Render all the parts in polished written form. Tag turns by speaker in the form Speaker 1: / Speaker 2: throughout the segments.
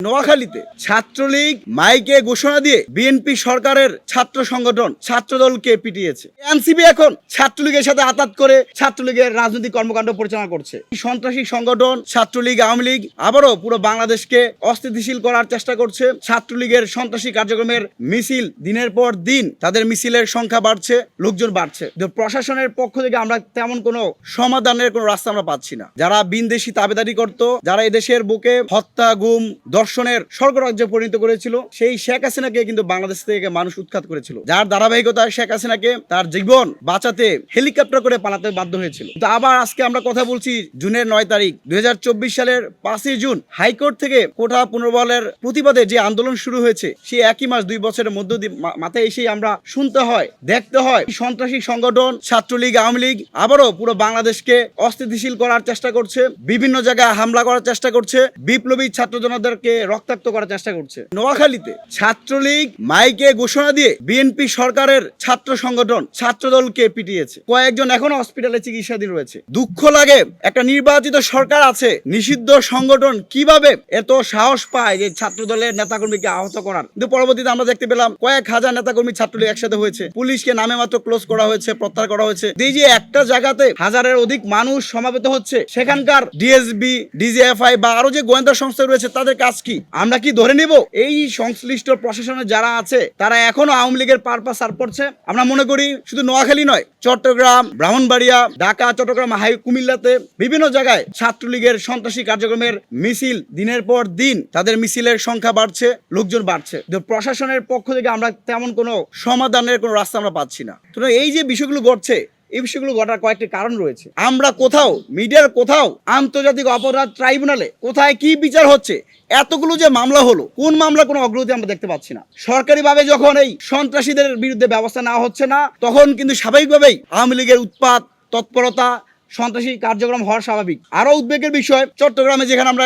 Speaker 1: নোয়াখালীতে ছাত্রলীগ মাইকে ঘোষণা দিয়ে বিএনপি সরকারের ছাত্র সংগঠন ছাত্রদলকে পিটিয়েছে। এনসিপি এখন ছাত্রলীগের সাথে আতাত করে ছাত্রলীগের রাজনৈতিক কর্মকাণ্ড পরিচালনা করছে। সন্ত্রাসী সংগঠন ছাত্রলীগ আওয়ামী লীগ আবারও পুরো বাংলাদেশকে অস্থিতিশীল করার চেষ্টা করছে। ছাত্রলীগের সন্ত্রাসী কার্যক্রমের মিছিল দিনের পর দিন তাদের মিছিলের সংখ্যা বাড়ছে, লোকজন বাড়ছে। প্রশাসনের পক্ষ থেকে আমরা তেমন কোনো সমাধানের কোনো রাস্তা আমরা পাচ্ছি না। যারা বিনদেশি তাবেদারি করত, যারা এদেশের বুকে হত্যা, গুম, দর্শনের স্বর্গরাজ্যে পরিণত করেছিল, সেই শেখ হাসিনাকে কিন্তু বাংলাদেশ থেকে মানুষ উৎখাত করেছিল। যার ধারাবাহিকতায় শেখ হাসিনাকে তার জীবন বাঁচাতে হেলিকপ্টার করে পালাতে বাধ্য হয়েছিল। তো আবার আজকে আমরা কথা বলছি জুনের 9 তারিখ 2024 সালের 5 জুন হাইকোর্ট থেকে কোটা পুনর্বহালের প্রতিবাদে যে আন্দোলন শুরু হয়েছে, সেই একই মাস 2 বছরের মধ্য দিয়ে মাথায় এসেই আমরা শুনতে হয়, দেখতে হয় সন্ত্রাসী সংগঠন ছাত্রলীগ আওয়ামী লীগ আবারও পুরো বাংলাদেশকে অস্থিতিশীল করার চেষ্টা করছে, বিভিন্ন জায়গায় হামলা করার চেষ্টা করছে, বিপ্লবী ছাত্র জনতাকে রক্তাক্ত করার চেষ্টা করছে। নোয়াখালীতে ছাত্রলীগ মাইকে ঘোষণা দিয়ে বিএনপি সরকারের ছাত্র সংগঠন ছাত্রদলকে পিটিয়েছে। কয়েকজন এখনো হসপিটালে চিকিৎসাধীন রয়েছে। দুঃখ লাগে, একটা নির্বাচিত সরকার আছে, নিষিদ্ধ সংগঠন কিভাবে এত সাহস পায় যে ছাত্রদলের নেতাকর্মীকে আহত করার। কিন্তু পরবর্তীতে আমরা দেখতে পেলাম কয়েক হাজার নেতাকর্মী ছাত্রলীগ একসাথে হয়েছে, পুলিশকে নামে মাত্র ক্লোজ করা হয়েছে, প্রত্যাহার করা হয়েছে। এই যে একটা জায়গাতে হাজারের অধিক মানুষ সমাবেত হচ্ছে, সেখানকার ডিএসবি, ডিজিএফআই বা আরো যে গোয়েন্দা সংস্থা রয়েছে তাদের কাজ কি? আমরা কি ধরে নিব এই সংশ্লিষ্ট প্রশাসনে যারা আছে তারা এখনো আওয়ামী লীগের পারপাস সার করছে? আমরা মনে করি শুধু নোয়াখালী নয়, চট্টগ্রাম, ব্রাহ্মণবাড়িয়া, ঢাকা, চট্টগ্রাম, কুমিল্লাতে বিভিন্ন জায়গায় ছাত্রলীগের সন্ত্রাসী কার্যক্রমের মিছিল দিনের পর দিন তাদের মিছিলের সংখ্যা বাড়ছে, লোকজন বাড়ছে। প্রশাসনের পক্ষ থেকে আমরা তেমন কোনো সমাধানের কোনো রাস্তা আমরা পাচ্ছি না। তো এই যে বিষয়গুলো ঘটছে, এই বিষয়গুলো ঘটার কয়েকটি কারণ রয়েছে। আমরা কোথাও মিডিয়ার, কোথাও আন্তর্জাতিক অপরাধ ট্রাইব্যুনালে কোথায় কি বিচার হচ্ছে? এতগুলো যে মামলা হলো, কোন মামলা কোনো অগ্রগতি আমরা দেখতে পাচ্ছি না। সরকারিভাবে যখন এই সন্ত্রাসীদের বিরুদ্ধে ব্যবস্থা নেওয়া হচ্ছে না, তখন কিন্তু স্বাভাবিকভাবেই আওয়ামী লীগের উৎপাত, তৎপরতা, সন্ত্রাসী কার্যক্রম হওয়ার স্বাভাবিক। আরো উদ্বেগের বিষয়, চট্টগ্রামে যেখানে আমরা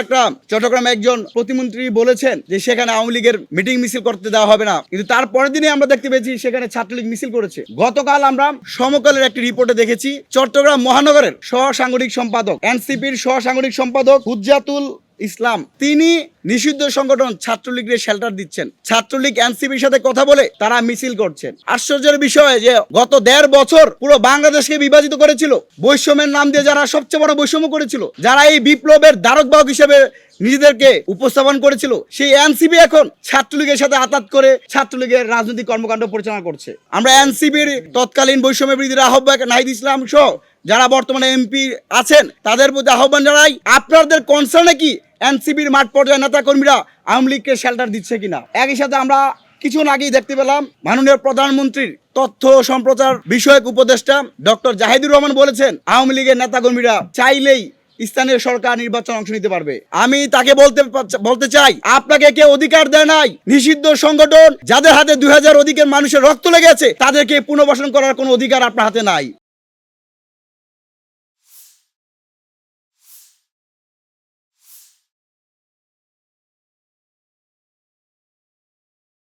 Speaker 1: চট্টগ্রামে একজন প্রতিমন্ত্রী বলেছেন যে সেখানে আওয়ামী লীগের মিটিং মিছিল করতে দেওয়া হবে না, কিন্তু তারপরের দিনে আমরা দেখতে পেয়েছি সেখানে ছাত্রলীগ মিছিল করেছে। গতকাল আমরা সমকালের একটি রিপোর্টে দেখেছি চট্টগ্রাম মহানগরের সহসাংগঠনিক সম্পাদক, এনসিপির সহসাংগঠনিক সম্পাদক হুজ্জাতুল ইসলাম, তিনি নিষিদ্ধ সংগঠন ছাত্রলীগের শেল্টার দিচ্ছেন। ছাত্রলীগ এনসিপির সাথে কথা বলে তারা মিছিল করছেন। আশ্চর্যের বিষয় যে গত 1.5 বছর পুরো বাংলাদেশকে বিভাজিত করেছিল, বৈষম্যের নাম দিয়ে যারা সবচেয়ে বড় বৈষম্য করেছিল, যারা এই বিপ্লবের ধারক বাহক হিসেবে নিজেদেরকে উপস্থাপন করেছিল, সেই এনসিপি এখন ছাত্রলীগের সাথে আতাত করে ছাত্রলীগের রাজনৈতিক কর্মকাণ্ড পরিচালনা করছে। আমরা এনসিপির তৎকালীন বৈষম্য বিরোধী আহ্বায়ক নাহিদ ইসলাম সহ যারা বর্তমানে এমপি আছেন তাদের প্রতি আহ্বান জানাই, আপনাদের কনসার্নে কি এনসিপির মাঠ পর্যায়ে নেতা কর্মীরা আওয়ামী লীগকে শেল্টার দিচ্ছে কিনা? একই সাথে আমরা কিছুক্ষণ আগেই দেখতে পেলাম মাননীয় প্রধানমন্ত্রীর তথ্য সম্প্রচার বিষয়ক উপদেষ্টা ডক্টর জাহিদুর রহমান বলেছেন আওয়ামী লীগের নেতা কর্মীরা চাইলেই স্থানীয় সরকার নির্বাচন অংশ নিতে পারবে। আমি তাকে বলতে চাই, আপনাকে কেউ অধিকার দেয় নাই। নিষিদ্ধ সংগঠন যাদের হাতে 2000 অধিকের মানুষের রক্ত লেগেছে, তাদেরকে পুনর্বাসন করার কোনো অধিকার আপনার হাতে নাই।